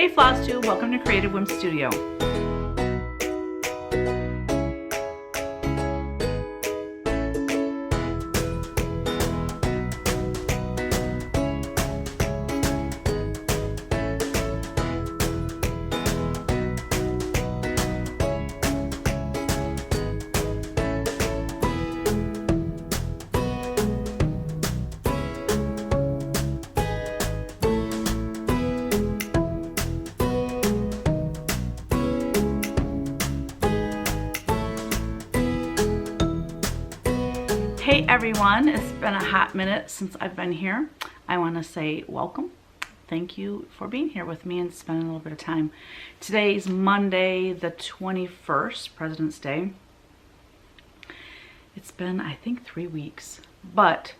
Hey Flosstube, welcome to Creative Whim Studio. Hey everyone, it's been a hot minute since I've been here. I want to say welcome. Thank you for being here with me and spending a little bit of time. Today's Monday the 21st, President's Day. It's been, I think, 3 weeks, but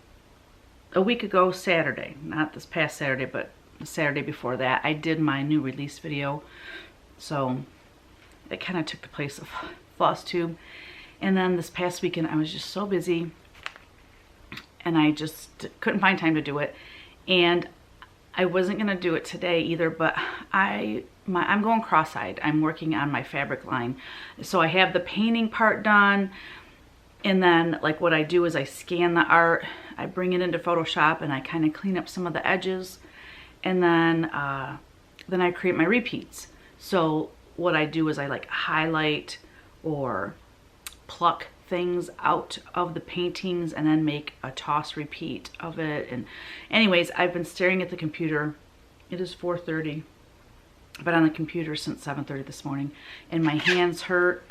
a week ago Saturday, not this past Saturday, but the Saturday before that, I did my new release video. So it kind of took the place of Flosstube. And then this past weekend I was just so busy and I just couldn't find time to do it, and I wasn't gonna do it today either, but I'm going cross-eyed. I'm working on my fabric line, so I have the painting part done, and then like what I do is I scan the art, I bring it into Photoshop, and I kind of clean up some of the edges, and then I create my repeats. So what I do is I like highlight or pluck things out of the paintings and then make a toss repeat of it. And anyways, I've been staring at the computer. It is 4:30, but on the computer since 7:30 this morning, and my hands hurt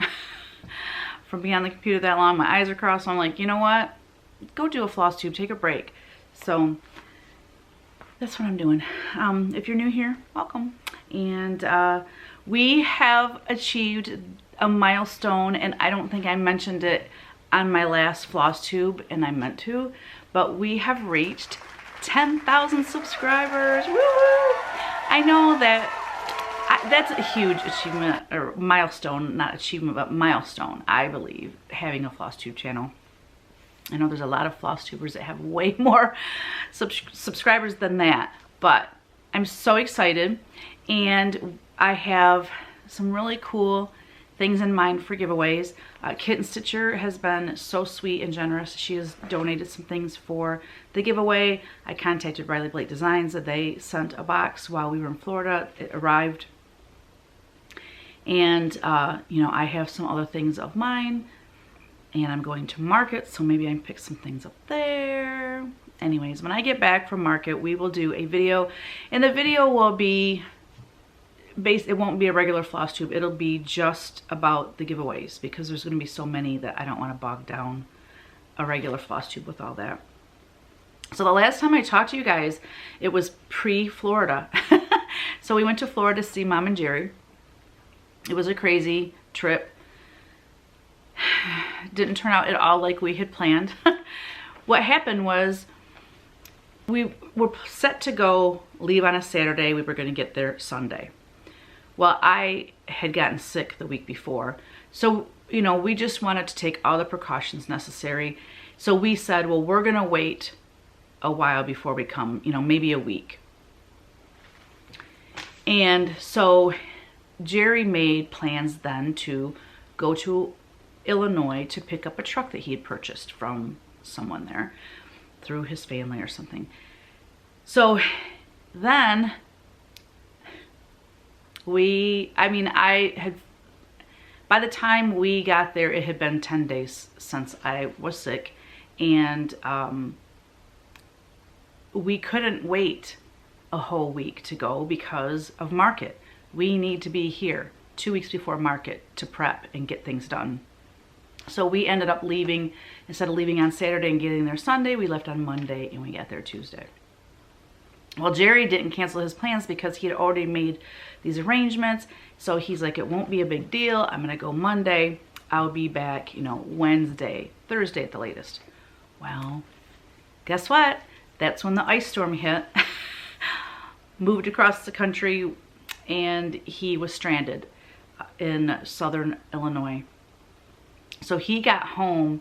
from being on the computer that long. My eyes are crossed, so I'm like, you know what, go do a Flosstube, take a break. So that's what I'm doing. If you're new here, welcome. And we have achieved a milestone, and I don't think I mentioned it on my last Flosstube, and I meant to, but we have reached 10,000 subscribers. Woo! I know that's a huge achievement, or milestone, not achievement, but milestone, I believe, having a Flosstube channel. I know there's a lot of Flosstubers that have way more subscribers than that, but I'm so excited, and I have some really cool things in mind for giveaways. Kitten Stitcher has been so sweet and generous. She has donated some things for the giveaway. I contacted Riley Blake Designs. They sent a box while we were in Florida. It arrived. And, you know, I have some other things of mine, and I'm going to market, so maybe I can pick some things up there. Anyways, when I get back from market, we will do a video, and the video will be it won't be a regular Flosstube. It'll be just about the giveaways, because there's going to be so many that I don't want to bog down a regular Flosstube with all that. So the last time I talked to you guys, it was pre-Florida. So we went to Florida to see Mom and Jerry. It was a crazy trip. Didn't turn out at all like we had planned. What happened was we were set to leave on a Saturday. We were going to get there Sunday. Well, I had gotten sick the week before, so, you know, we just wanted to take all the precautions necessary. So we said, well, we're gonna wait a while before we come, you know, maybe a week. And so Jerry made plans then to go to Illinois to pick up a truck that he had purchased from someone there through his family or something. So then by the time we got there, it had been 10 days since I was sick, and we couldn't wait a whole week to go because of market. We need to be here 2 weeks before market to prep and get things done. So we ended up leaving, instead of leaving on Saturday and getting there Sunday, we left on Monday and we got there Tuesday. Well, Jerry didn't cancel his plans because he had already made these arrangements. So he's like, it won't be a big deal. I'm gonna go Monday. I'll be back, you know, Wednesday, Thursday at the latest. Well, guess what? That's when the ice storm hit. Moved across the country, and he was stranded in southern Illinois. So he got home,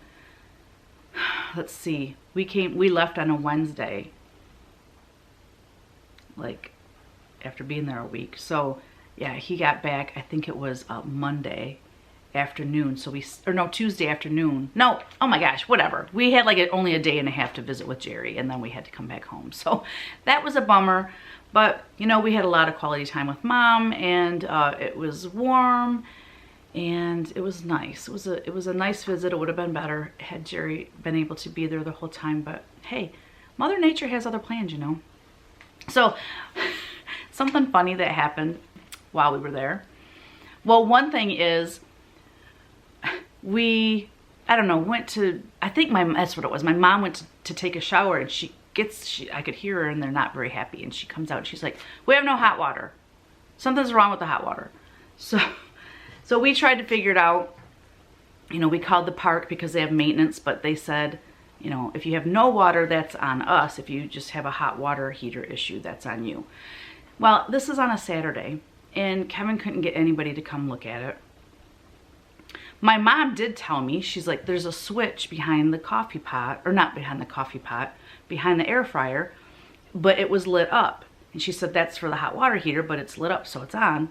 let's see, we left on a Wednesday, like after being there a week. So yeah, he got back, I think it was Monday afternoon. So Tuesday afternoon. No, oh my gosh, whatever. We had like only a day and a half to visit with Jerry, and then we had to come back home. So that was a bummer. But you know, we had a lot of quality time with Mom, and it was warm and it was nice. It was a nice visit. It would have been better had Jerry been able to be there the whole time, but hey, Mother Nature has other plans, you know. So something funny that happened while we were there. Well, one thing is, I don't know, I think that's what it was. My mom went to take a shower, and I could hear her, and they're not very happy. And she comes out and she's like, we have no hot water. Something's wrong with the hot water. So we tried to figure it out. You know, we called the park because they have maintenance, but they said, you know, if you have no water, that's on us. If you just have a hot water heater issue, that's on you. Well, this is on a Saturday, and Kevin couldn't get anybody to come look at it. My mom did tell me, she's like, there's a switch behind the coffee pot, or not behind the coffee pot, behind the air fryer, but it was lit up. And she said that's for the hot water heater, but it's lit up, so it's on.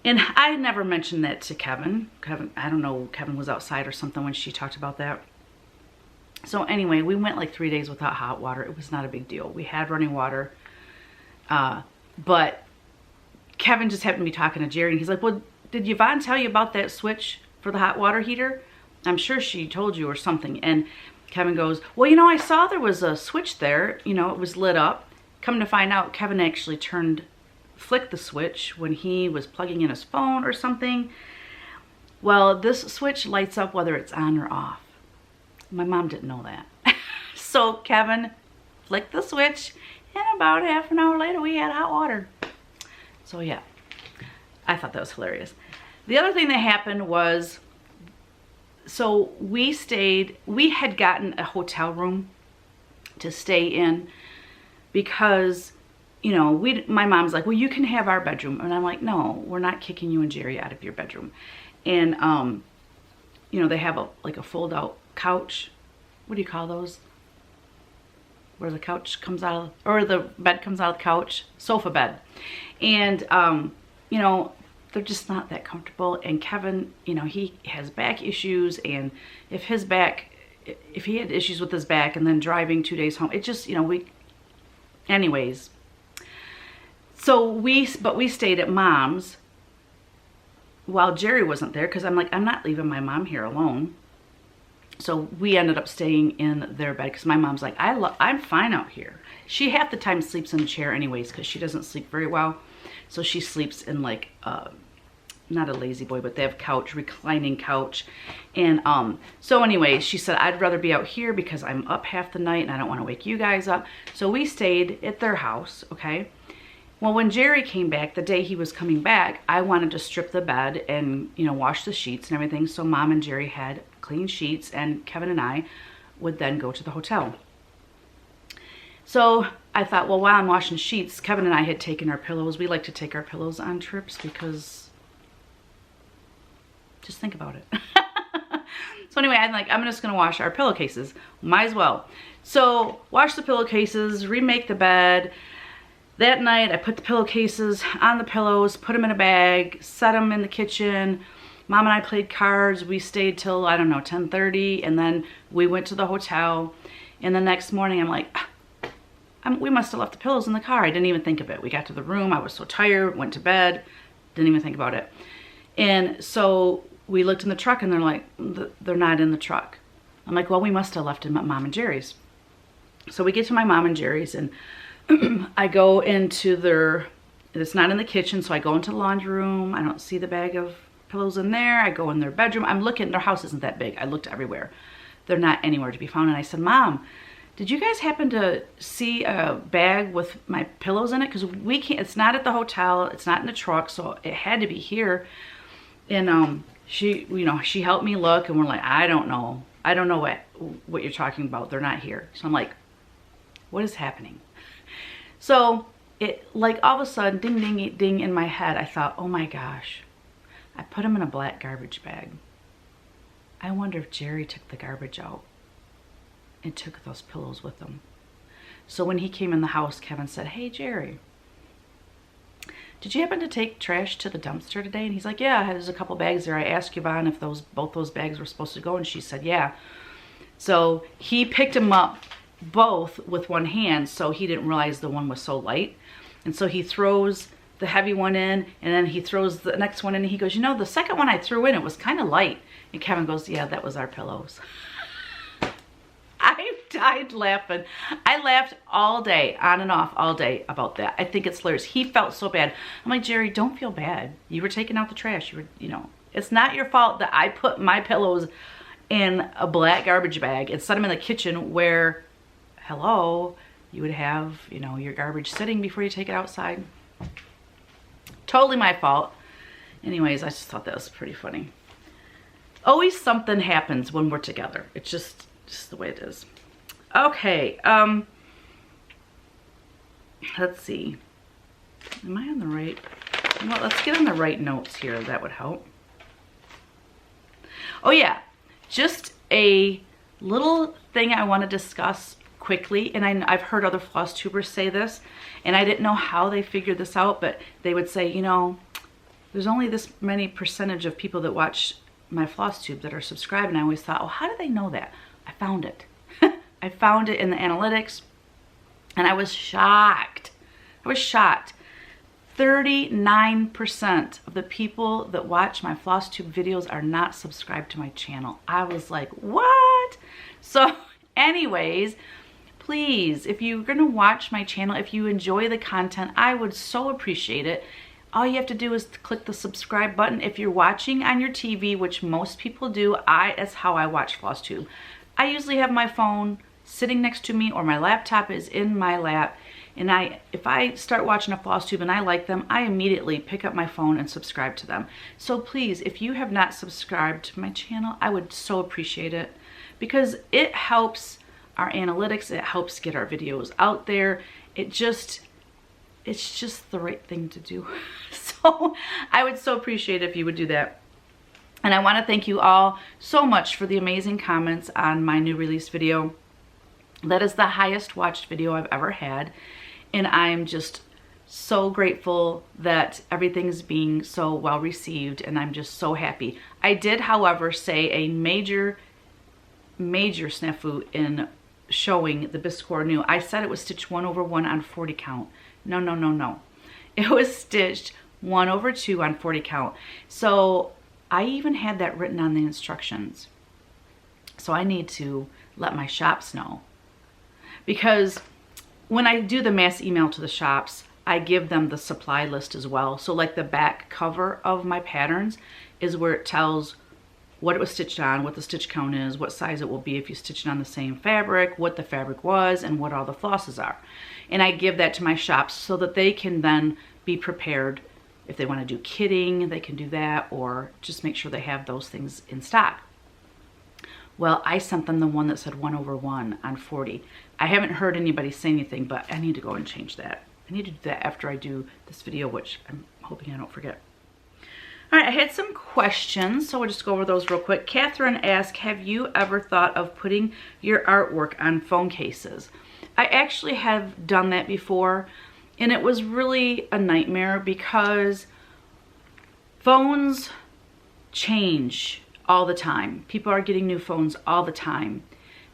And I never mentioned that to Kevin. I don't know, Kevin was outside or something when she talked about that. So anyway, we went like 3 days without hot water. It was not a big deal. We had running water, but Kevin just happened to be talking to Jerry, and he's like, well, did Yvonne tell you about that switch for the hot water heater? I'm sure she told you or something. And Kevin goes, well, you know, I saw there was a switch there. You know, it was lit up. Come to find out, Kevin actually flicked the switch when he was plugging in his phone or something. Well, this switch lights up whether it's on or off. My mom didn't know that. So Kevin flicked the switch, and about half an hour later we had hot water. So yeah, I thought that was hilarious. The other thing that happened was, so we had gotten a hotel room to stay in because, you know, my mom's like, well, you can have our bedroom. And I'm like, no, we're not kicking you and Jerry out of your bedroom. And, you know, they have like a fold out couch. What do you call those? Where the couch comes out of, or the bed comes out of the couch, sofa bed. And, you know, they're just not that comfortable. And Kevin, you know, he has back issues, and if he had issues with his back and then driving 2 days home, it just, you know, anyways. So we stayed at Mom's while Jerry wasn't there, because I'm like, I'm not leaving my mom here alone. So we ended up staying in their bed, because my mom's like, I'm fine out here. She half the time sleeps in a chair anyways, because she doesn't sleep very well. So she sleeps in like, not a lazy boy, but they have reclining couch. And so anyway, she said, I'd rather be out here because I'm up half the night and I don't want to wake you guys up. So we stayed at their house, okay? Well, when Jerry came back, the day he was coming back, I wanted to strip the bed and, you know, wash the sheets and everything. So Mom and Jerry had clean sheets, and Kevin and I would then go to the hotel. So I thought, well, while I'm washing sheets, Kevin and I had taken our pillows. We like to take our pillows on trips because, just think about it. So anyway, I'm like, I'm just going to wash our pillowcases. Might as well. So wash the pillowcases, remake the bed. That night, I put the pillowcases on the pillows, put them in a bag, set them in the kitchen. Mom and I played cards. We stayed till, I don't know, 10:30, and then we went to the hotel. And the next morning, I'm like, we must have left the pillows in the car. I didn't even think of it. We got to the room. I was so tired, went to bed, didn't even think about it. And so we looked in the truck, and they're like, they're not in the truck. I'm like, well, we must have left them at Mom and Jerry's. So we get to my Mom and Jerry's, and I go into it's not in the kitchen, so I go into the laundry room. I don't see the bag of pillows in there. I go in their bedroom. I'm looking, their house isn't that big. I looked everywhere. They're not anywhere to be found. And I said, Mom, did you guys happen to see a bag with my pillows in it? Because we can't, it's not at the hotel. It's not in the truck, so it had to be here. And she, you know, she helped me look, and we're like, I don't know what you're talking about. They're not here. So I'm like, what is happening? So it, like, all of a sudden, ding, ding, ding in my head, I thought, oh my gosh, I put them in a black garbage bag. I wonder if Jerry took the garbage out and took those pillows with him. So when he came in the house, Kevin said, hey, Jerry, did you happen to take trash to the dumpster today? And he's like, yeah, there's a couple bags there. I asked Yvonne if both those bags were supposed to go, and she said, yeah. So he picked them up both with one hand, so he didn't realize the one was so light. And so he throws the heavy one in, and then he throws the next one in, and he goes, you know, the second one I threw in, it was kind of light. And Kevin goes, yeah, that was our pillows. I died laughing. I laughed all day, on and off all day about that. I think it's hilarious. He felt so bad. I'm like, Jerry, don't feel bad. You were taking out the trash. You were, you know, it's not your fault that I put my pillows in a black garbage bag and set them in the kitchen where, hello, you would have, you know, your garbage sitting before you take it outside. Totally my fault. Anyways, I just thought that was pretty funny. Always something happens when we're together. It's just the way it is. Okay, let's see. Am I on the right? You know what, let's get on the right notes here. That would help. Oh yeah, just a little thing I want to discuss quickly, and I've heard other Flosstubers say this, and I didn't know how they figured this out, but they would say, you know, there's only this many percentage of people that watch my Flosstube that are subscribed, and I always thought, oh, how do they know that? I found it. I found it in the analytics, and I was shocked. I was shocked. 39% of the people that watch my Flosstube videos are not subscribed to my channel. I was like, what? So anyways, please, if you're gonna watch my channel, if you enjoy the content, I would so appreciate it. All you have to do is click the subscribe button. If you're watching on your TV, which most people do, that's how I watch Flosstube. I usually have my phone sitting next to me, or my laptop is in my lap, and if I start watching a Flosstube and I like them, I immediately pick up my phone and subscribe to them. So please, if you have not subscribed to my channel, I would so appreciate it, because it helps our analytics, it helps get our videos out there. It's just the right thing to do. So I would so appreciate it if you would do that. And I want to thank you all so much for the amazing comments on my new release video. That is the highest watched video I've ever had, and I'm just so grateful that everything's being so well received, and I'm just so happy. I did, however, say a major snafu in showing the Biscore new. I said it was stitched 1/1 on 40 count. No, no, no, no. It was stitched 1/2 on 40 count. So I even had that written on the instructions. So I need to let my shops know, because when I do the mass email to the shops, I give them the supply list as well. So like the back cover of my patterns is where it tells what it was stitched on, what the stitch count is, what size it will be if you stitch it on the same fabric, what the fabric was, and what all the flosses are. And I give that to my shops so that they can then be prepared. If they want to do kitting, they can do that, or just make sure they have those things in stock. Well, I sent them the one that said 1/1 on 40. I haven't heard anybody say anything, but I need to go and change that. I need to do that after I do this video, which I'm hoping I don't forget. All right, I had some questions, so we'll just go over those real quick. Catherine asked, have you ever thought of putting your artwork on phone cases? I actually have done that before, and it was really a nightmare because phones change all the time. People are getting new phones all the time.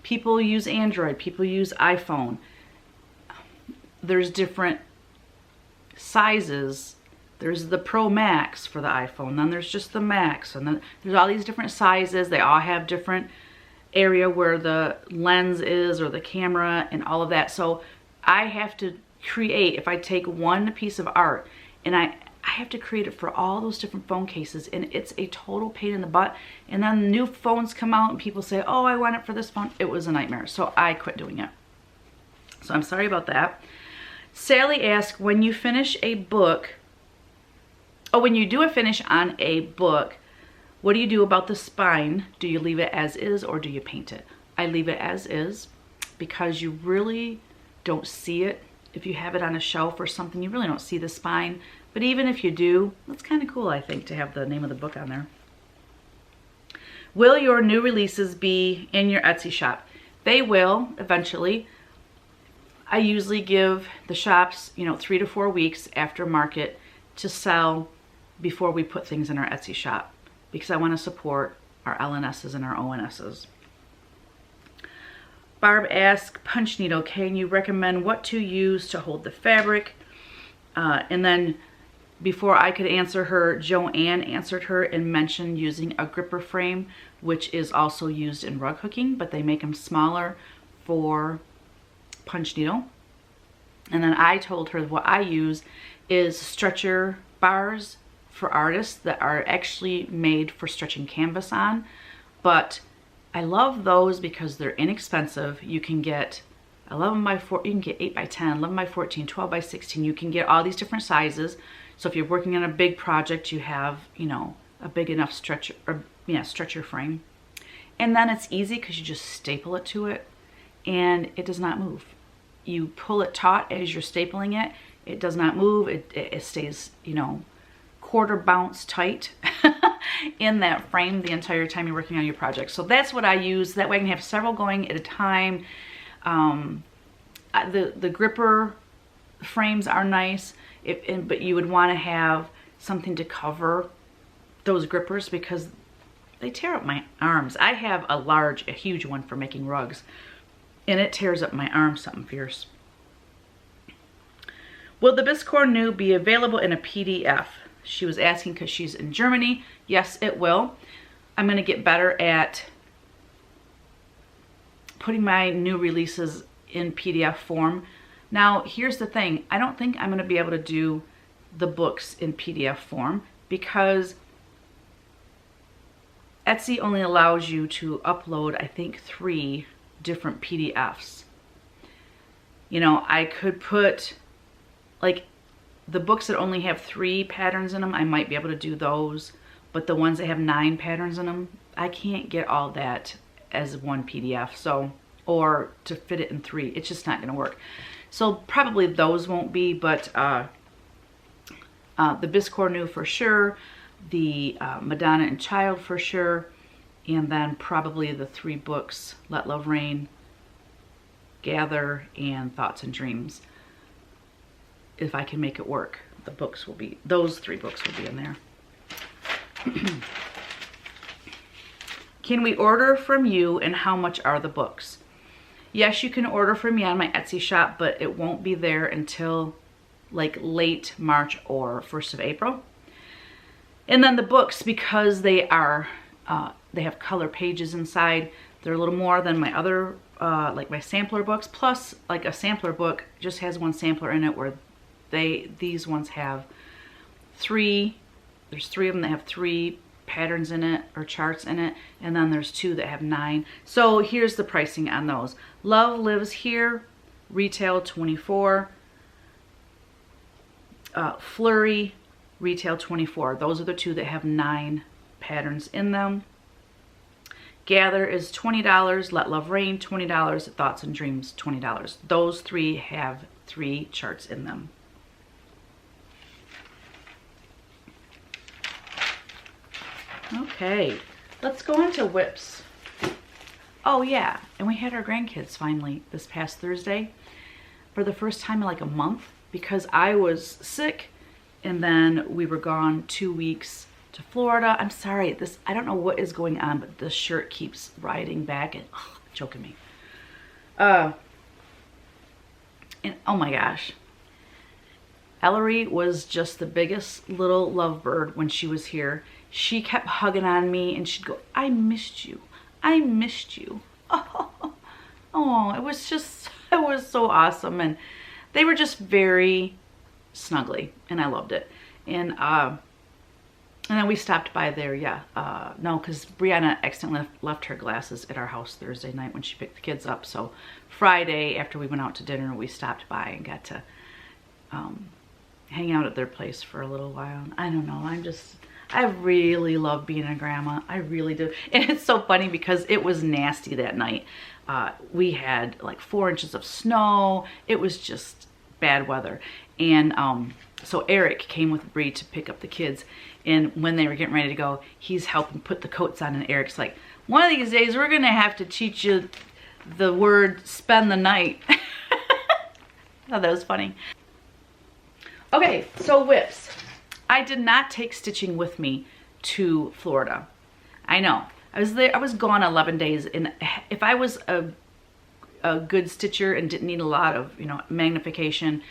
People use Android, people use iPhone. There's different sizes. There's the Pro Max for the iPhone, then there's just the Max, and then there's all these different sizes. They all have different area where the lens is, or the camera, and all of that. So I have to create, if I take one piece of art and I have to create it for all those different phone cases, and it's a total pain in the butt. And then new phones come out and people say, oh, I want it for this phone. It was a nightmare, so I quit doing it. So I'm sorry about that. Sally asked, when you finish a book, when you do a finish on a book, what do you do about the spine? Do you leave it as is, or do you paint it? I leave it as is, because you really don't see it. If you have it on a shelf or something, you really don't see the spine. But even if you do, that's kind of cool, I think, to have the name of the book on there. Will your new releases be in your Etsy shop? They will, eventually. I usually give the shops, 3 to 4 weeks after market to sell before we put things in our Etsy shop, because I want to support our LNSs and our ONSs. Barb asks, punch needle, can you recommend what to use to hold the fabric? And then before I could answer her, Joanne answered her and mentioned using a gripper frame, which is also used in rug hooking, but they make them smaller for punch needle. And then I told her what I use is stretcher bars for artists that are actually made for stretching canvas on. But I love those because they're inexpensive. You can get 11 by 4, you can get 8 by 10, 11 by 14, 12 by 16. You can get all these different sizes. So if you're working on a big project, you have, you know, a big enough stretcher, or stretcher frame. And then it's easy because you just staple it to it and it does not move. You pull it taut as you're stapling it. It does not move. It stays, you know, quarter bounce tight in that frame the entire time you're working on your project. So that's what I use. That way I can have several going at a time. The gripper frames are nice, but you would want to have something to cover those grippers because they tear up my arms. I have a huge one for making rugs, and it tears up my arms something fierce. Will the Biscore New be available in a PDF? She was asking because she's in Germany. Yes, it will. I'm going to get better at putting my new releases in PDF form. Now, here's the thing. I don't think I'm going to be able to do the books in PDF form because Etsy only allows you to upload, I think, 3 different PDFs. You know, I could put, like, the books that only have 3 patterns in them, I might be able to do those. But the ones that have 9 patterns in them, I can't get all that as one PDF. So, or to fit it in 3, it's just not going to work. So probably those won't be, but the Biscore New for sure, the Madonna and Child for sure, and then probably the 3 books, Let Love Reign, Gather, and Thoughts and Dreams. If I can make it work, the books will be, those 3 books will be in there. Can we order from you, and how much are the books? Yes, you can order from me on my Etsy shop, but it won't be there until like late March or 1st of April. And then the books, because they are, they have color pages inside, they're a little more than my other, like my sampler books. Plus, like a sampler book just has 1 sampler in it, where these ones have 3, there's 3 of them that have 3 patterns in it or charts in it, and then there's 2 that have 9. So here's the pricing on those. Love Lives Here, retail $24. Flurry, retail $24. Those are the 2 that have 9 patterns in them. Gather is $20. Let Love Reign, $20. Thoughts and Dreams, $20. Those 3 have 3 charts in them. Okay, let's go into whips. Oh yeah, and we had our grandkids finally this past Thursday for the first time in like a month, because I was sick and then we were gone 2 weeks to Florida. I'm sorry, I don't know what is going on, but this shirt keeps riding back and choking me. And oh my gosh, Ellery was just the biggest little lovebird when she was here. She kept hugging on me and she'd go, I missed you. I missed you. Oh, it was so awesome. And they were just very snuggly and I loved it. And then we stopped by there, no, because Brianna accidentally left her glasses at our house Thursday night when she picked the kids up. So Friday, after we went out to dinner, we stopped by and got to hang out at their place for a little while. I don't know, I really love being a grandma. I really do. And it's so funny because it was nasty that night. We had like 4 inches of snow. It was just bad weather. And so Eric came with Bree to pick up the kids. And when they were getting ready to go, he's helping put the coats on. And Eric's like, one of these days we're going to have to teach you the word spend the night. I thought that was funny. Okay, so whips. I did not take stitching with me to Florida. I know. I was there, I was gone 11 days, and if I was a good stitcher and didn't need a lot of, you know, magnification,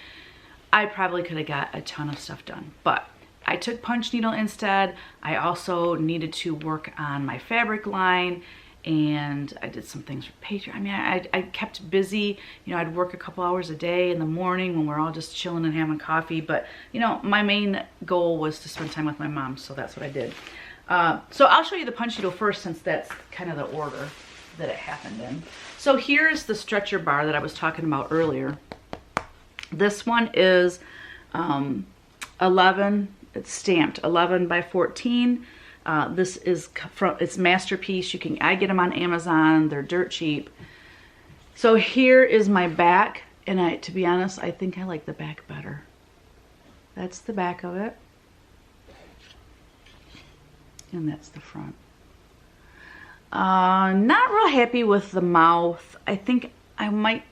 I probably could have got a ton of stuff done. But I took punch needle instead. I also needed to work on my fabric line, and I did some things for Patreon. I mean, I kept busy. You know, I'd work a couple hours a day in the morning when we're all just chilling and having coffee. But, you know, my main goal was to spend time with my mom, so that's what I did. So I'll show you the punch needle first, since that's kind of the order that it happened in. So here's the stretcher bar that I was talking about earlier. This one is 11, it's stamped 11 by 14. This is from, it's Masterpiece. I get them on Amazon. They're dirt cheap. So here is my back, and to be honest, I think I like the back better. That's the back of it. And that's the front. Not real happy with the mouth. I think I might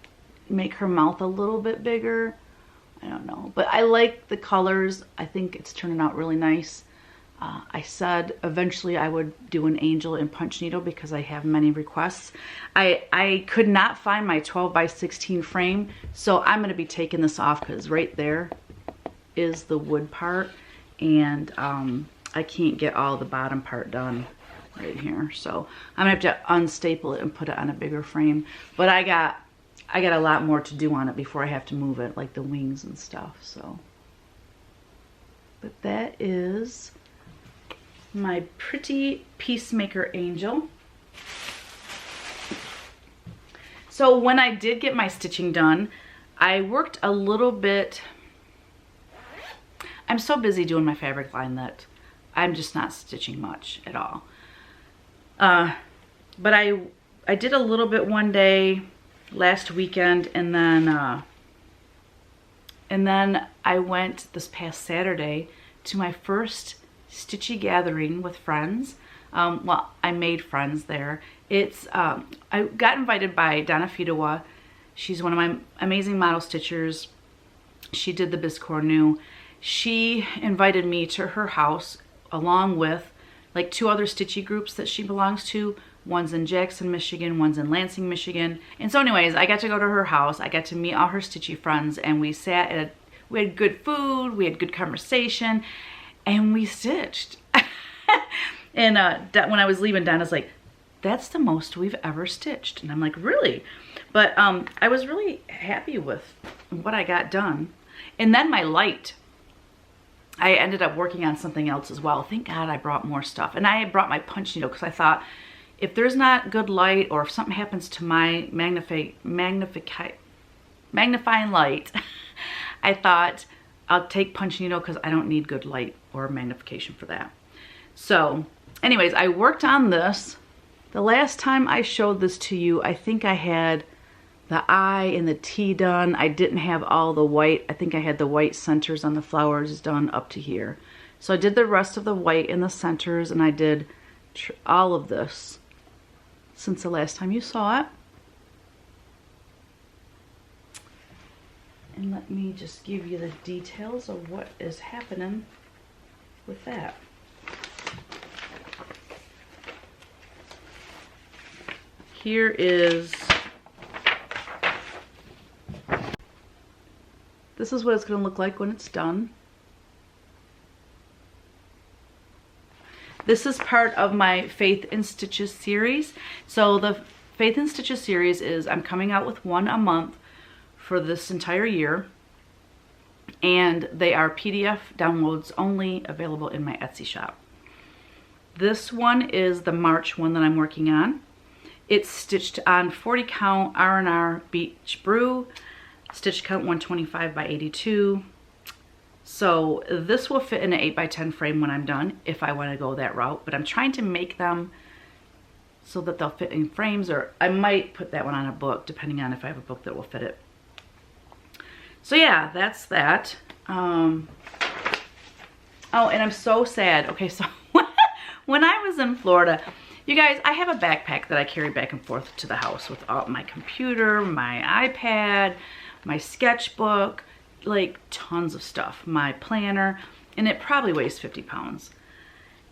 make her mouth a little bit bigger. I don't know, but I like the colors. I think it's turning out really nice. I said eventually I would do an angel in punch needle because I have many requests. I could not find my 12 by 16 frame, so I'm going to be taking this off because right there is the wood part, and I can't get all the bottom part done right here. So I'm going to have to unstaple it and put it on a bigger frame. But I got a lot more to do on it before I have to move it, like the wings and stuff. So, but that is my pretty Peacemaker angel. So when I did get my stitching done, I worked a little bit. I'm so busy doing my fabric line that I'm just not stitching much at all. But I did a little bit one day last weekend, and then I went this past Saturday to my first Stitchy gathering with friends. Well, I made friends there. It's I got invited by Donna Vidoe. She's one of my amazing model stitchers. She did the Biscornu. She invited me to her house along with like 2 other Stitchy groups that she belongs to. One's in Jackson, Michigan, one's in Lansing, Michigan. And so anyways, I got to go to her house. I got to meet all her Stitchy friends, and we sat we had good food, we had good conversation, and we stitched. And when I was leaving, Donna's like, that's the most we've ever stitched. And I'm like, really? But I was really happy with what I got done. And then my light, I ended up working on something else as well. Thank God I brought more stuff. And I brought my punch needle because I thought, if there's not good light, or if something happens to my magnifying light, I thought I'll take punch needle because I don't need good light or magnification for that. So anyways, I worked on this. The last time I showed this to you, I think I had the I and the T done. I didn't have all the white. I think I had the white centers on the flowers done up to here. So I did the rest of the white in the centers, and I did all of this since the last time you saw it. And let me just give you the details of what is happening with that. Here is, this is what it's going to look like when it's done. This is part of my Faith in Stitches series. So the Faith in Stitches series is, I'm coming out with one a month for this entire year. And they are PDF downloads only, available in my Etsy shop. This one is the March one that I'm working on. It's stitched on 40 count R&R Beach Brew, stitch count 125 by 82. So this will fit in an 8 by 10 frame when I'm done, if I want to go that route. But I'm trying to make them so that they'll fit in frames, or I might put that one on a book, depending on if I have a book that will fit it. So yeah, that's that. Oh, and I'm so sad. Okay, so when I was in Florida, you guys, I have a backpack that I carry back and forth to the house with all my computer, my iPad, my sketchbook, like tons of stuff, my planner. and it probably weighs 50 pounds.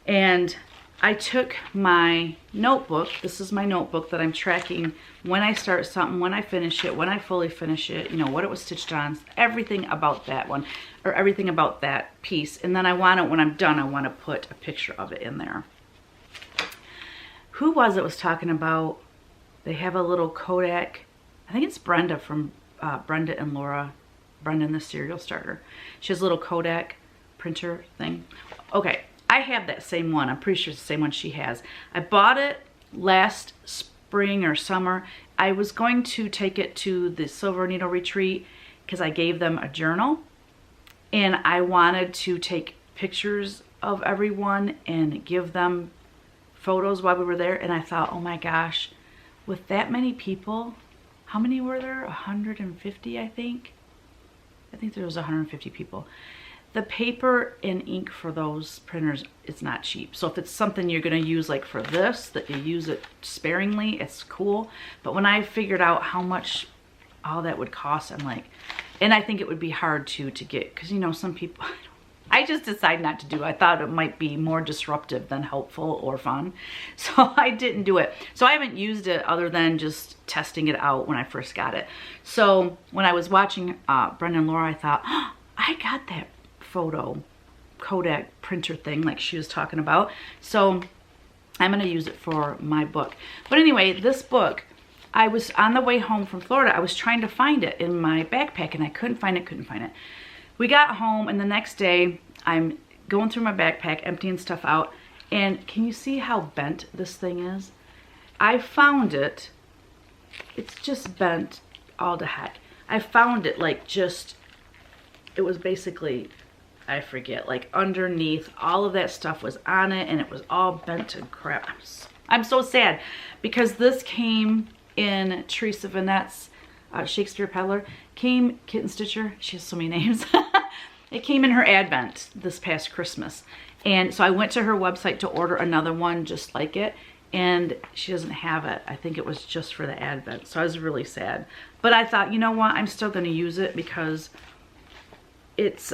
And I took my notebook, this is my notebook that I'm tracking when I start something, when I finish it, when I fully finish it, you know, what it was stitched on, everything about that one, or everything about that piece. And then I want to, when I'm done, I want to put a picture of it in there. Who was talking about, they have a little Kodak, I think it's Brenda from Brenda and Laura, Brenda and the Serial Starter. She has a little Kodak printer thing. Okay. I have that same one. I'm pretty sure it's the same one she has. I bought it last spring or summer. I was going to take it to the Silver Needle Retreat because I gave them a journal. And I wanted to take pictures of everyone and give them photos while we were there. And I thought, oh my gosh, with that many people, how many were there? 150, I think. I think there was 150 people. The paper and ink for those printers is not cheap. So if it's something you're going to use like for this, that you use it sparingly, it's cool. But when I figured out how much all that would cost, I'm like, and I think it would be hard to get, because you know, some people, I just decided not to do it. I thought it might be more disruptive than helpful or fun. So I didn't do it. So I haven't used it other than just testing it out when I first got it. So when I was watching Brenda and Laura, I thought, oh, I got that photo Kodak printer thing like she was talking about, so I'm going to use it for my book. But anyway, this book, I was on the way home from Florida, I was trying to find it in my backpack and I couldn't find it. We got home and the next day I'm going through my backpack, emptying stuff out, and can you see how bent this thing is? I found it, it's just bent all to heck. I found it like just, it was basically, I forget, like underneath, all of that stuff was on it and it was all bent to crap. I'm so sad because this came in Teresa Vanette's Shakespeare Peddler, came Kitten Stitcher, she has so many names. It came in her advent this past Christmas. And so I went to her website to order another one just like it, and she doesn't have it. I think it was just for the advent. So I was really sad. But I thought, you know what, I'm still gonna use it because it's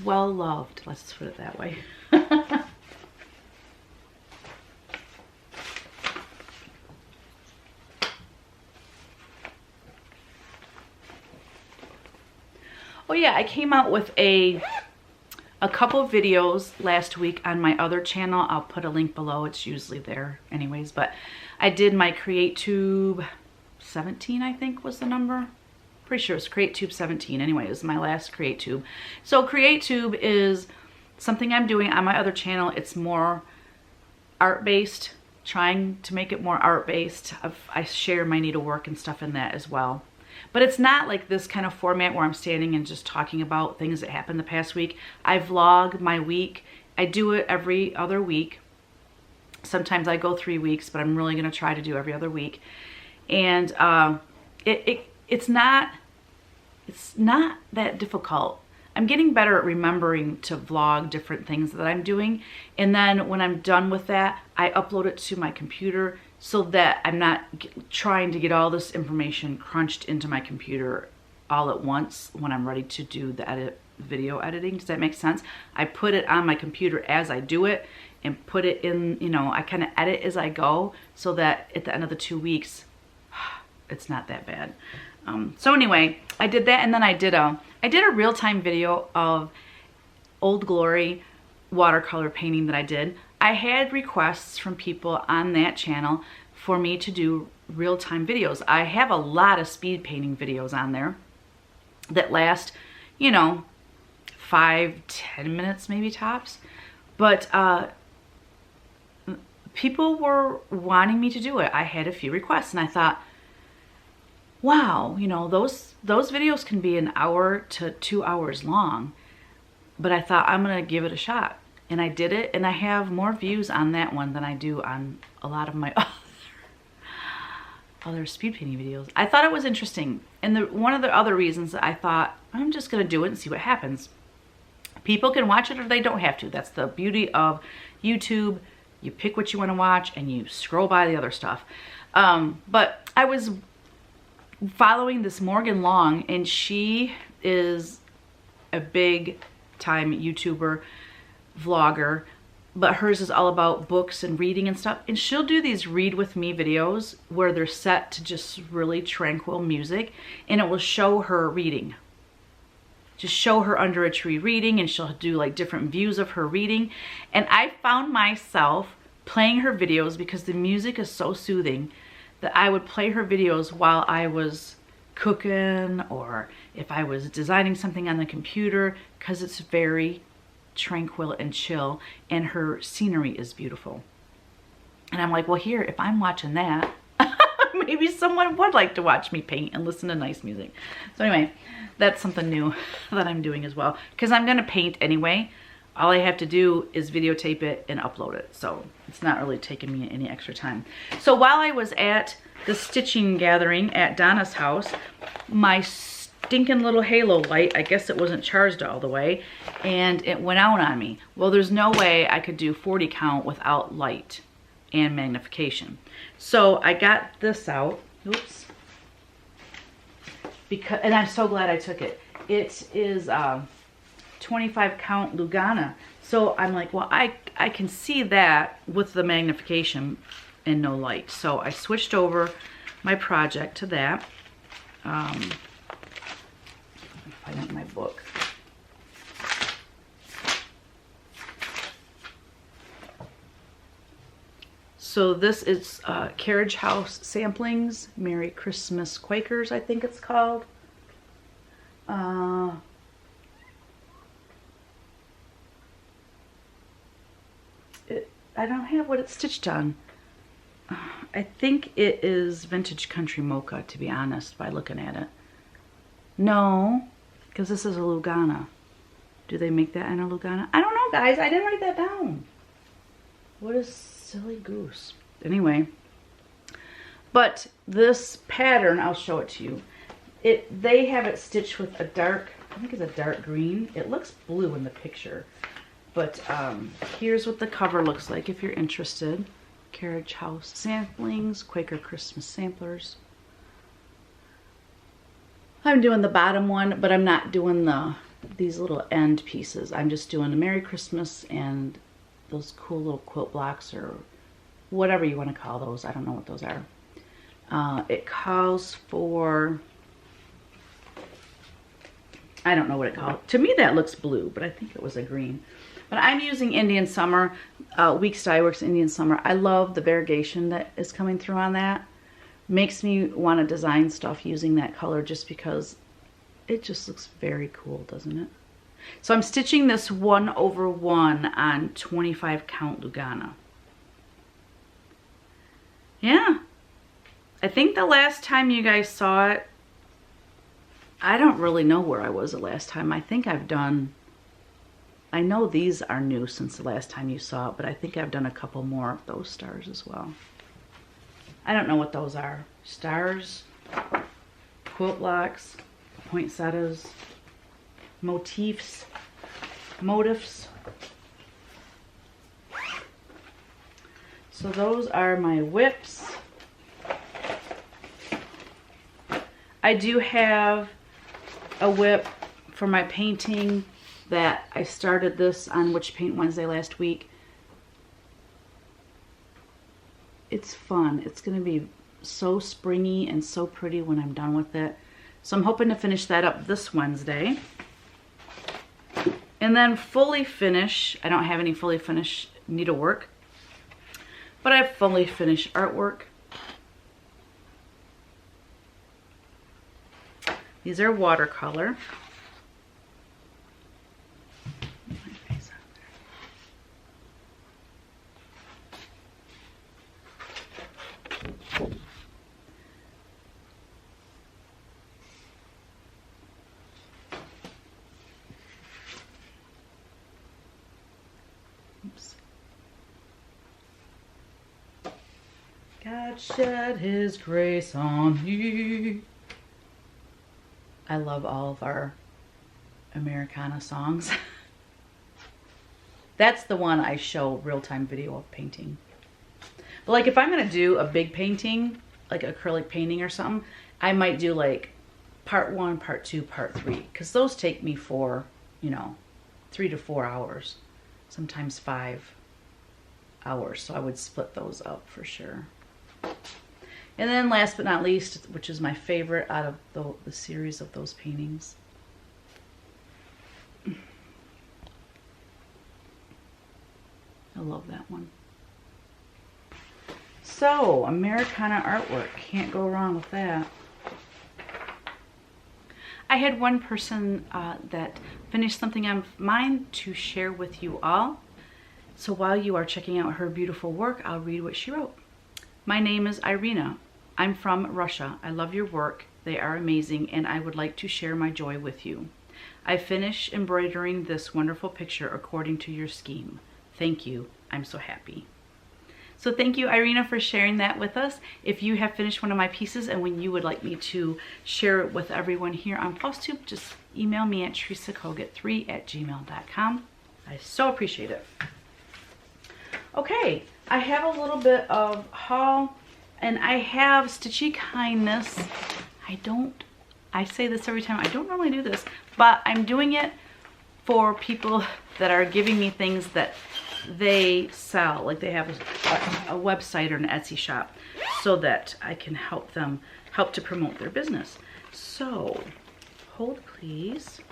well loved, let's put it that way. Oh yeah, I came out with a couple of videos last week on my other channel. I'll put a link below, it's usually there anyways, but I did my Creatube 17, I think was the number. Pretty sure it's Creatube 17. Anyway, it was my last Creatube. So Creatube is something I'm doing on my other channel. It's more art-based, trying to make it more art-based. I share my needlework and stuff in that as well. But it's not like this kind of format where I'm standing and just talking about things that happened the past week. I vlog my week. I do it every other week. Sometimes I go 3 weeks, but I'm really going to try to do every other week. And it's not that difficult. I'm getting better at remembering to vlog different things that I'm doing. And then when I'm done with that, I upload it to my computer so that I'm not trying to get all this information crunched into my computer all at once when I'm ready to do the video editing. Does that make sense? I put it on my computer as I do it and put it in, you know, I kind of edit as I go so that at the end of the 2 weeks, it's not that bad. So anyway, I did that, and then I did a real-time video of Old Glory watercolor painting that I did. I had requests from people on that channel for me to do real-time videos. I have a lot of speed painting videos on there that last, you know, 5-10 minutes maybe tops. But people were wanting me to do it. I had a few requests and I thought, wow, you know, those videos can be 1 hour to 2 hours long. But I thought, I'm gonna give it a shot. And I did it, and I have more views on that one than I do on a lot of my other speed painting videos. I thought it was interesting. And one of the other reasons that I thought, I'm just gonna do it and see what happens. People can watch it or they don't have to. That's the beauty of YouTube. You pick what you wanna watch and you scroll by the other stuff. But I was following this Morgan Long, and she is a big time YouTuber, vlogger, but hers is all about books and reading and stuff. And she'll do these read with me videos where they're set to just really tranquil music, and it will show her reading. Just show her under a tree reading, and she'll do like different views of her reading. And I found myself playing her videos because the music is so soothing that I would play her videos while I was cooking or if I was designing something on the computer, because it's very tranquil and chill, and her scenery is beautiful. And I'm like, well, here, if I'm watching that, maybe someone would like to watch me paint and listen to nice music. So anyway, that's something new that I'm doing as well, because I'm gonna paint anyway. All I have to do is videotape it and upload it, so it's not really taking me any extra time. So while I was at the stitching gathering at Donna's house, my stinking little halo light, I guess it wasn't charged all the way, and it went out on me. Well, there's no way I could do 40 count without light and magnification. So I got this out, oops, because, and I'm so glad I took it. It is 25 count Lugana. So I'm like, well, I can see that with the magnification and no light. So I switched over my project to that. Let me find out my book. So this is Carriage House Samplings, Merry Christmas Quakers, I think it's called. I don't have what it's stitched on. I think it is Vintage Country Mocha, to be honest, by looking at it. No, because this is a Lugana. Do they make that in a Lugana? I don't know, guys. I didn't write that down. What is silly goose? Anyway, but this pattern, I'll show it to you. They have it stitched with a dark, I think it's a dark green. It looks blue in the picture. But here's what the cover looks like if you're interested. Carriage House Samplings, Quaker Christmas Samplers. I'm doing the bottom one, but I'm not doing these little end pieces. I'm just doing a Merry Christmas and those cool little quilt blocks, or whatever you want to call those. I don't know what those are. It calls for, I don't know what it calls. To me that looks blue, but I think it was a green. But I'm using Indian Summer, Weeks Dye Works Indian Summer. I love the variegation that is coming through on that. Makes me want to design stuff using that color just because it just looks very cool, doesn't it? So I'm stitching this 1/1 on 25 count Lugana. Yeah. I think the last time you guys saw it, I don't really know where I was the last time. I think I've done, I know these are new since the last time you saw it, but I think I've done a couple more of those stars as well. I don't know what those are. Stars, quilt blocks, poinsettias, motifs. So those are my whips. I do have a whip for my painting that I started this on Witch Paint Wednesday last week. It's fun. It's going to be so springy and so pretty when I'm done with it. So I'm hoping to finish that up this Wednesday. And then fully finish, I don't have any fully finished needlework, but I have fully finished artwork. These are watercolor. Oops. God shed his grace on me. I love all of our Americana songs. That's the one I show real-time video of painting. But like if I'm gonna do a big painting, like acrylic painting or something, I might do like part 1, part 2, part 3, because those take me for, you know, 3 to 4 hours, sometimes 5 hours. So I would split those up for sure. And then last but not least, which is my favorite out of the series of those paintings, I love that one. So, Americana Artwork, can't go wrong with that. I had one person that finished something of mine to share with you all. So while you are checking out her beautiful work, I'll read what she wrote. My name is Irina. I'm from Russia. I love your work. They are amazing, and I would like to share my joy with you. I finished embroidering this wonderful picture according to your scheme. Thank you. I'm so happy. So thank you, Irina, for sharing that with us. If you have finished one of my pieces and when you would like me to share it with everyone here on Flosstube, just email me at teresakogut3@gmail.com. I so appreciate it. Okay, I have a little bit of haul, and I have Stitchy Kindness. I say this every time, I don't normally do this, but I'm doing it for people that are giving me things that they sell, like they have a website or an Etsy shop, so that I can help to promote their business. So, hold please.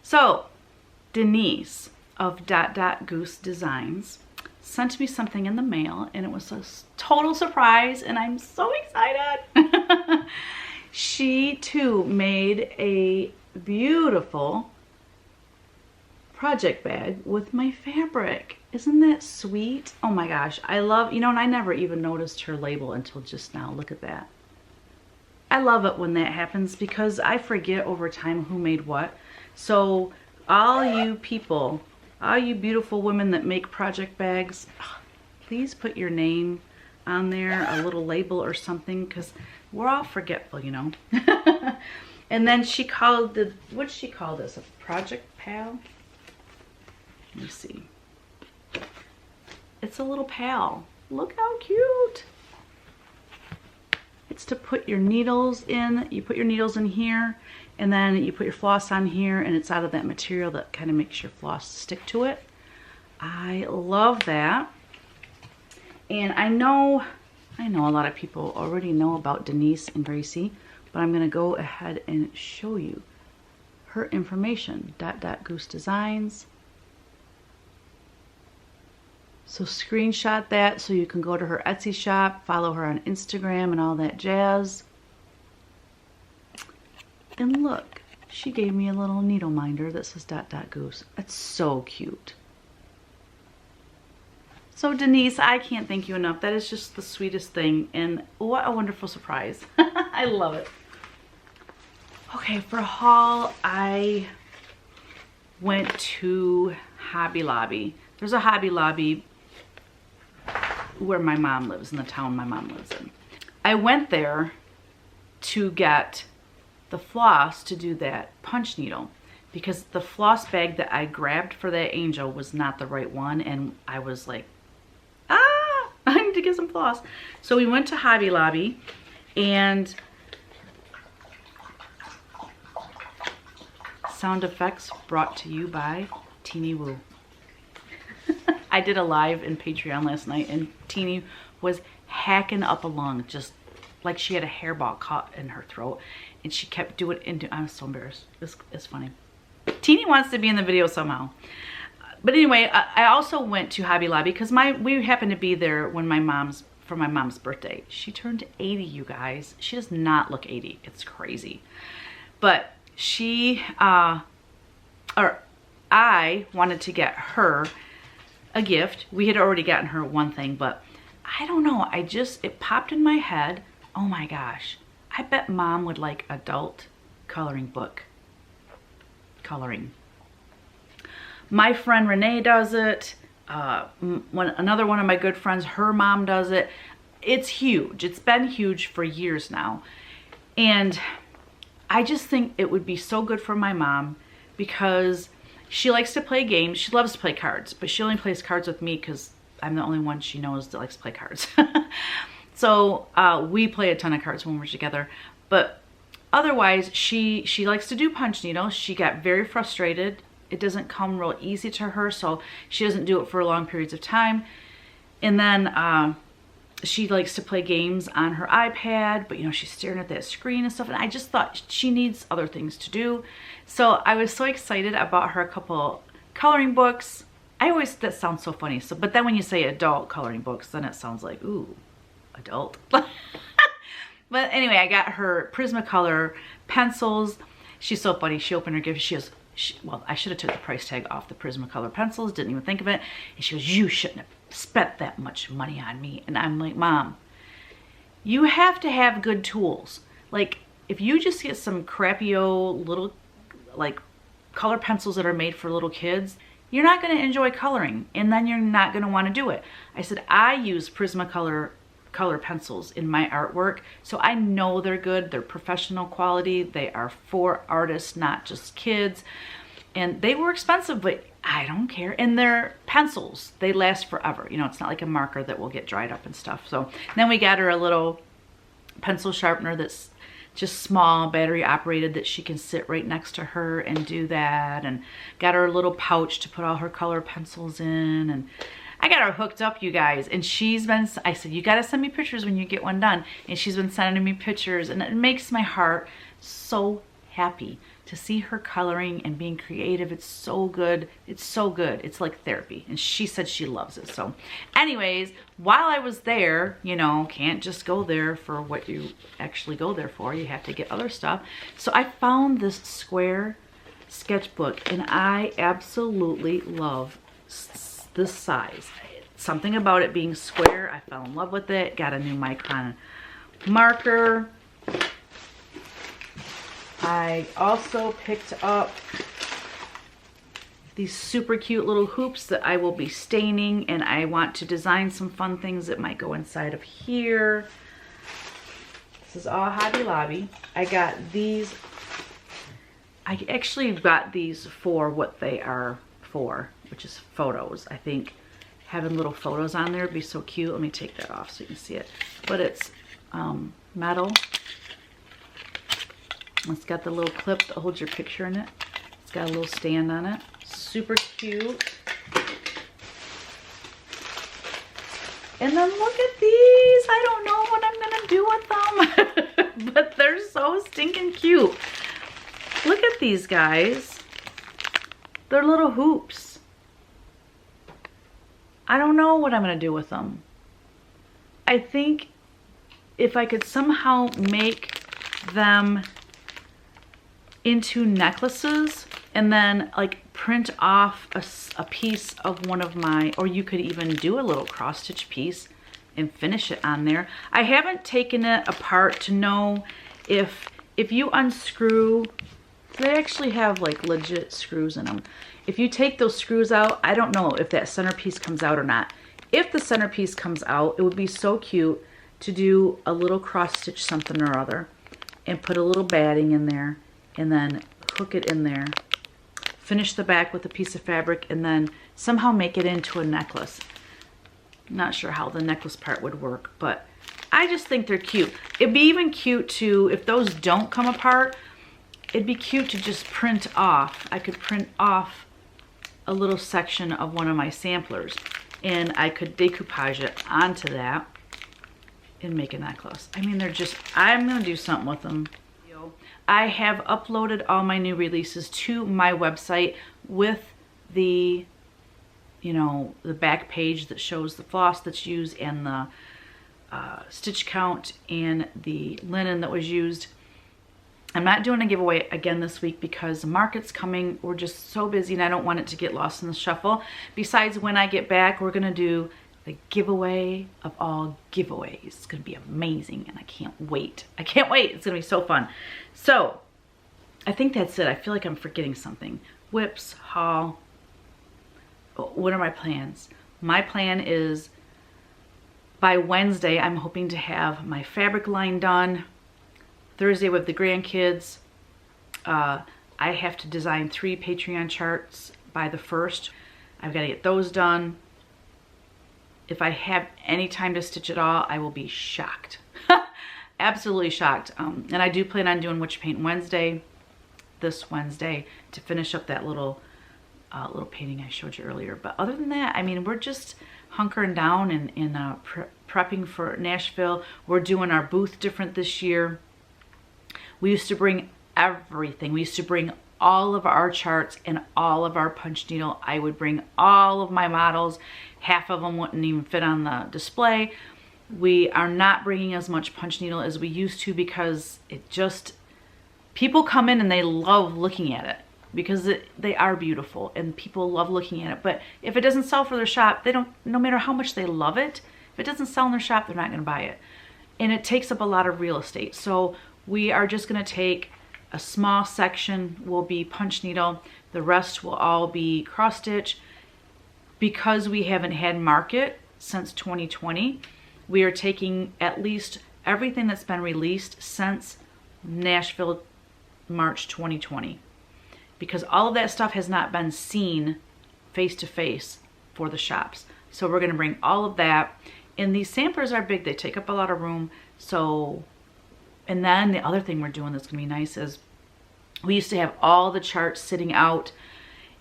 So, Denise of Dot Goose Designs sent me something in the mail, and it was a total surprise, and I'm so excited. She too made a beautiful project bag with my fabric. Isn't that sweet? Oh my gosh, I love, and I never even noticed her label until just now. Look at that. I love it when that happens because I forget over time who made what. So all you people, all you beautiful women that make project bags, please put your name on there, a little label or something, because we're all forgetful, And then she called what'd she call this? A project pal? Let me see. It's a little pal. Look how cute. It's to put your needles in. You put your needles in here, and then you put your floss on here, and it's out of that material that kind of makes your floss stick to it. I love that. And I know a lot of people already know about Denise and Gracie, but I'm going to go ahead and show you her information. Dot Goose Designs. So screenshot that so you can go to her Etsy shop, follow her on Instagram and all that jazz. And look, she gave me a little needle minder that says Dot Goose. That's so cute. So Denise, I can't thank you enough. That is just the sweetest thing, and what a wonderful surprise. I love it. Okay, for haul, I went to Hobby Lobby. There's a Hobby Lobby where my mom lives, in the town my mom lives in. I went there to get the floss to do that punch needle, because the floss bag that I grabbed for that angel was not the right one, and I was like, I need to get some floss. So we went to Hobby Lobby, and sound effects brought to you by Teeny Woo. I did a live in Patreon last night, and Teeny was hacking up a lung, just like she had a hairball caught in her throat, and she kept doing it. I was so embarrassed. It's funny. Teeny wants to be in the video somehow. But anyway, I also went to Hobby Lobby because we happened to be there when for my mom's birthday. She turned 80, you guys. She does not look 80. It's crazy. But I wanted to get her a gift. We had already gotten her one thing, but I don't know. It popped in my head. Oh my gosh. I bet Mom would like adult coloring book. Coloring. My friend Renee does it. Another one of my good friends, her mom does it. It's huge. It's been huge for years now. And I just think it would be so good for my mom because she likes to play games. She loves to play cards, but she only plays cards with me because I'm the only one she knows that likes to play cards. So we play a ton of cards when we're together, but otherwise she likes to do punch needles. She got very frustrated. It doesn't come real easy to her, so she doesn't do it for long periods of time. And then she likes to play games on her iPad, but you know, she's staring at that screen and stuff, and I just thought she needs other things to do. So I was so excited. I bought her a couple coloring books. That sounds so funny. So, but then when you say adult coloring books, then it sounds like, ooh, adult. But anyway, I got her Prismacolor pencils. She's so funny. She opened her gift. Well, I should have took the price tag off the Prismacolor pencils. Didn't even think of it. And she goes, you shouldn't have spent that much money on me. And I'm like, Mom, you have to have good tools. Like, if you just get some crappy old little, like, color pencils that are made for little kids, you're not going to enjoy coloring, and then you're not going to want to do it. I said, I use Prismacolor color pencils in my artwork, so I know they're good. They're professional quality. They are for artists, not just kids. And they were expensive, but I don't care. And they're pencils. They last forever. You know, it's not like a marker that will get dried up and stuff. So then we got her a little pencil sharpener that's just small, battery operated, that she can sit right next to her and do that. And got her a little pouch to put all her color pencils in. And I got her hooked up, you guys. And I said, you got to send me pictures when you get one done. And she's been sending me pictures, and it makes my heart so happy to see her coloring and being creative. It's so good. It's so good. It's like therapy. And she said she loves it. So anyways, while I was there, you know, can't just go there for what you actually go there for. You have to get other stuff. So I found this square sketchbook, and I absolutely love this size. Something about it being square, I fell in love with it. Got a new micron marker. I also picked up these super cute little hoops that I will be staining, and I want to design some fun things that might go inside of here. This is all Hobby Lobby. I got these. I actually got these for what they are for, which is photos. I think having little photos on there would be so cute. Let me take that off so you can see it. But it's metal. It's got the little clip that holds your picture in it. It's got a little stand on it. Super cute. And then look at these. I don't know what I'm gonna do with them, but they're so stinking cute. Look at these guys. They're little hoops. I don't know what I'm gonna do with them. I think if I could somehow make them into necklaces and then like print off a piece of one of my, or you could even do a little cross stitch piece and finish it on there. I haven't taken it apart to know if you unscrew, they actually have like legit screws in them. If you take those screws out, I don't know if that centerpiece comes out or not. If the centerpiece comes out, it would be so cute to do a little cross stitch something or other and put a little batting in there and then hook it in there, finish the back with a piece of fabric, and then somehow make it into a necklace. Not sure how the necklace part would work, but I just think they're cute. It'd be even cute to, if those don't come apart, it'd be cute to just print off. I could print off a little section of one of my samplers, and I could decoupage it onto that and make a necklace. I mean, they're just, I'm gonna do something with them. I have uploaded all my new releases to my website with the, you know, the back page that shows the floss that's used and the stitch count and the linen that was used. I'm not doing a giveaway again this week because the market's coming. We're just so busy and I don't want it to get lost in the shuffle. Besides, when I get back, we're gonna do the giveaway of all giveaways. It's gonna be amazing and I can't wait. I can't wait, it's gonna be so fun. So, I think that's it. I feel like I'm forgetting something. Whips, haul. What are my plans? My plan is by Wednesday, I'm hoping to have my fabric line done. Thursday with the grandkids. On I have to design 3 Patreon charts by the 1st. I've got to get those done. If I have any time to stitch at all, I will be shocked. Absolutely shocked. And I do plan on doing Witch Paint Wednesday, this Wednesday, to finish up that little painting I showed you earlier. But other than that, I mean, we're just hunkering down and prepping for Nashville. We're doing our booth different this year. We used to bring everything. We used to bring all of our charts and all of our punch needle. I would bring all of my models. Half of them wouldn't even fit on the display. We are not bringing as much punch needle as we used to because it just, people come in and they love looking at it because they are beautiful and people love looking at it. But if it doesn't sell for their shop, they don't, no matter how much they love it, if it doesn't sell in their shop, they're not going to buy it. And it takes up a lot of real estate. So we are just going to take a small section will be punch needle. The rest will all be cross stitch. Because we haven't had market since 2020, we are taking at least everything that's been released since Nashville, March 2020. Because all of that stuff has not been seen face to face for the shops. So we're gonna bring all of that. And these samplers are big, they take up a lot of room. So, and then the other thing we're doing that's gonna be nice is we used to have all the charts sitting out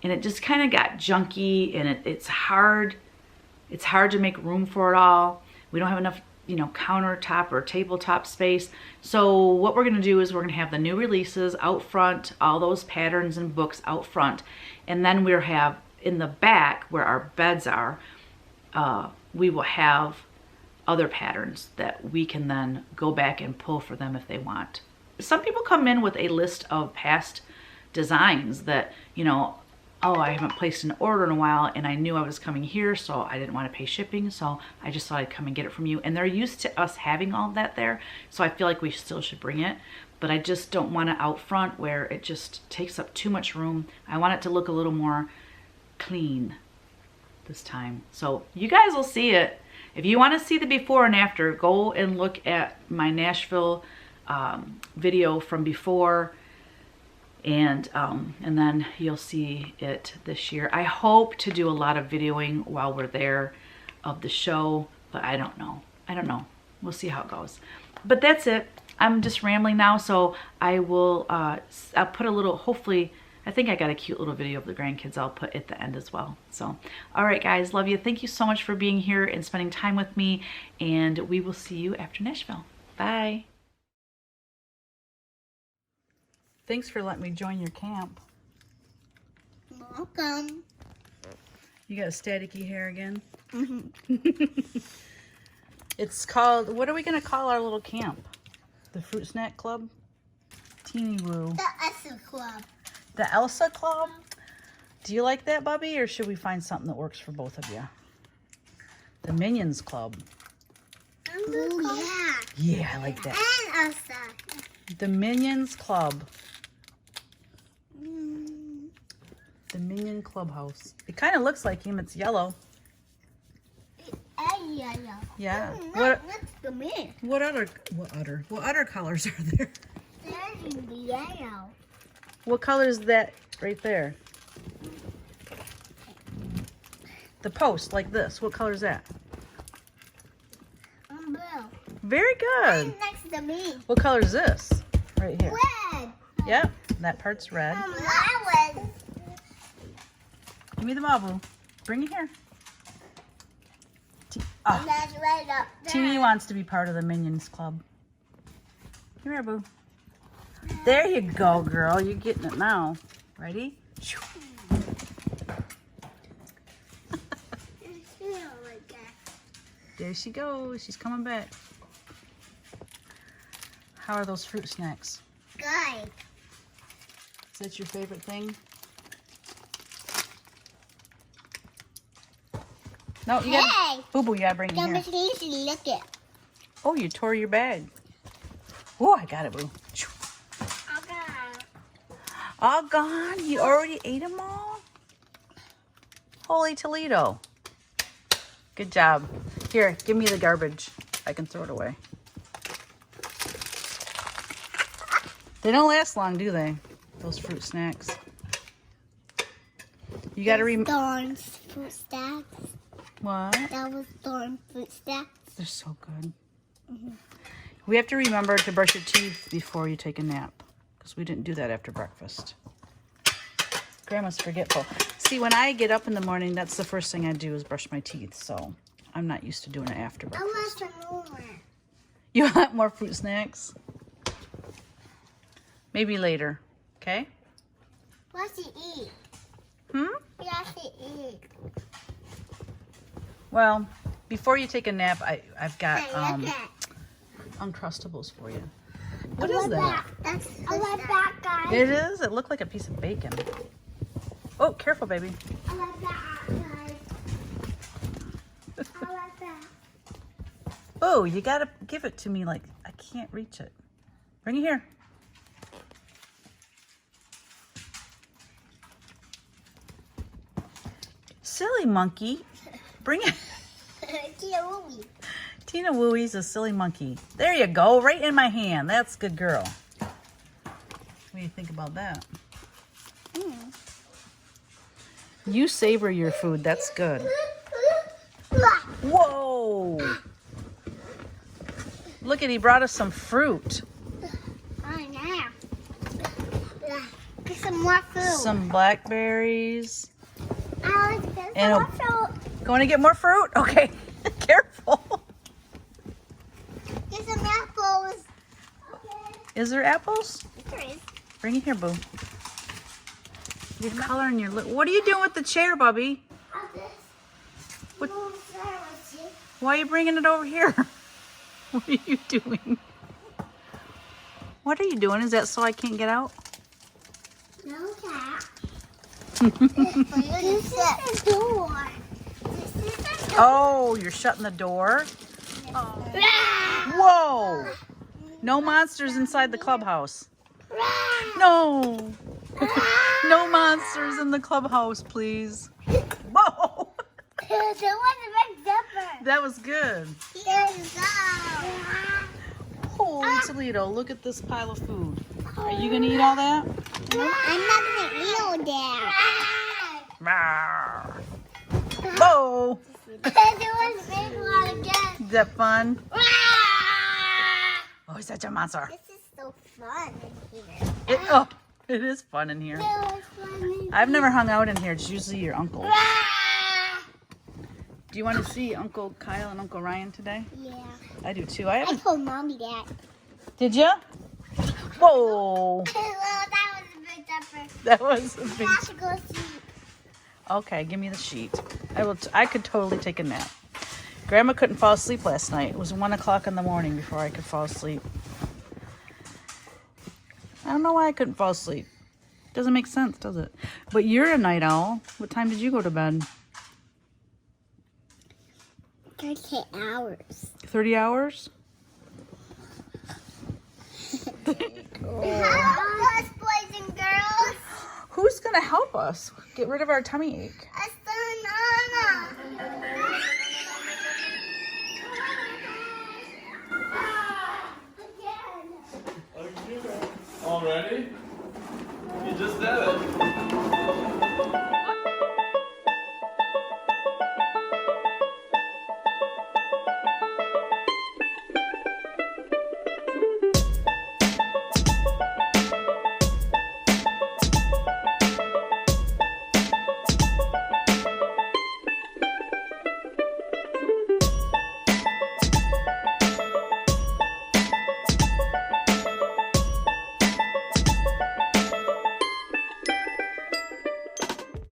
and it just kind of got junky and it's hard to make room for it all. We don't have enough, you know, countertop or tabletop space. So what we're gonna do is we're gonna have the new releases out front, all those patterns and books out front. And then we'll have in the back where our beds are, we will have other patterns that we can then go back and pull for them if they want. Some people come in with a list of past designs that, you know, oh, I haven't placed an order in a while and I knew I was coming here, so I didn't want to pay shipping, so I just thought I'd come and get it from you. And they're used to us having all of that there, so I feel like we still should bring it, but I just don't want it out front where it just takes up too much room. I want it to look a little more clean this time. So you guys will see it. If you want to see the before and after, go and look at my Nashville video from before, and then you'll see it this year. I hope to do a lot of videoing while we're there of the show, but I don't know. We'll see how it goes. But that's it. I'm just rambling now, so I will I'll put a little, hopefully, I think I got a cute little video of the grandkids I'll put at the end as well. So, all right, guys, love you. Thank you so much for being here and spending time with me, and we will see you after Nashville. Bye. Thanks for letting me join your camp. Welcome. You got a staticky hair again? Mm-hmm. It's called, what are we going to call our little camp? The Fruit Snack Club? Teeny Woo. The Elsa Club. The Elsa Club? Do you like that, Bubby? Or should we find something that works for both of you? The Minions Club. Oh, yeah. Yeah, I like that. And Elsa. The Minions Club. The Minion Clubhouse. It kind of looks like him. It's yellow. Yellow. Yeah. That's the man. What other colors are there? There's the yellow. What color is that right there? The post, like this. What color is that? Blue. Very good. And next to me. What color is this? Right here. Red. Yep, that part's red. That was. Give me the bubble. Bring it here. Oh, That's right up there. Teeny wants to be part of the Minions Club. Come here, boo. There you go, girl. You're getting it now. Ready? There she goes. She's coming back. How are those fruit snacks? Good. Is that your favorite thing? No, you gotta, Boo Boo, you gotta bring it here. Look it. Oh, you tore your bag. Oh, I got it, Boo. Okay. All gone? You already ate them all? Holy Toledo. Good job. Here, give me the garbage. I can throw it away. They don't last long, do they? those fruit snacks. You gotta remember. Thorns fruit stacks. What? That was thorn fruit stacks. They're so good. We have to remember to brush your teeth before you take a nap, because we didn't do that after breakfast. Grandma's forgetful. See, when I get up in the morning, that's the first thing I do is brush my teeth, so I'm not used to doing it after I breakfast. want some more. You want more fruit snacks? Maybe later, okay? What's he eat? Hmm? What's he eat? Well, before you take a nap, I've got Hey, look at. Uncrustables for you. What is that? That's I like that guy. It is? It looked like a piece of bacon. Oh, careful, baby. I like that guy. I like that. Oh, you gotta give it to me like I can't reach it. Bring it here. Silly monkey. Bring it. Tina Wooey's a silly monkey. There you go, right in my hand. That's a good girl. What do you think about that? You savor your food. That's good. Whoa! Look at, he brought us some fruit. Oh, yeah. Get some more food. Some blackberries. I like this. And More fruit. going to get more fruit? Okay, careful. Get some apples. Okay. Is there apples? There is. Bring it here, boo. You're coloring your lip. What are you doing with the chair, Bubby? What? Why are you bringing it over here? What are you doing? What are you doing? Is that so I can't get out? No, Cat. This is the door. Oh, you're shutting the door? Whoa! No monsters inside the clubhouse. No! No monsters in the clubhouse, please. Whoa! There was a big zipper. That was good. Here you go. Holy Toledo, look at this pile of food. Are you gonna eat all that? I'm not gonna eat all that. Rawr. Whoa! There was a big one again. Is that fun? Oh, he's such a monster. This is so fun in here. It is fun in here. It was fun in I've never hung out in here. It's usually your uncle. Do you want to see Uncle Kyle and Uncle Ryan today? Yeah. I do too. I I haven't. told Mommy that. Did you? Whoa! That was a big zipper. That was a We big. have to go sleep. Okay, give me the sheet. I could totally take a nap. Grandma couldn't fall asleep last night. It was 1 o'clock in the morning before I could fall asleep. I don't know why I couldn't fall asleep. Doesn't make sense, does it? But you're a night owl. What time did you go to bed? 30 hours. 30 hours? Help us, boys and girls. Who's going to help us get rid of our tummy ache? Already? You just did it.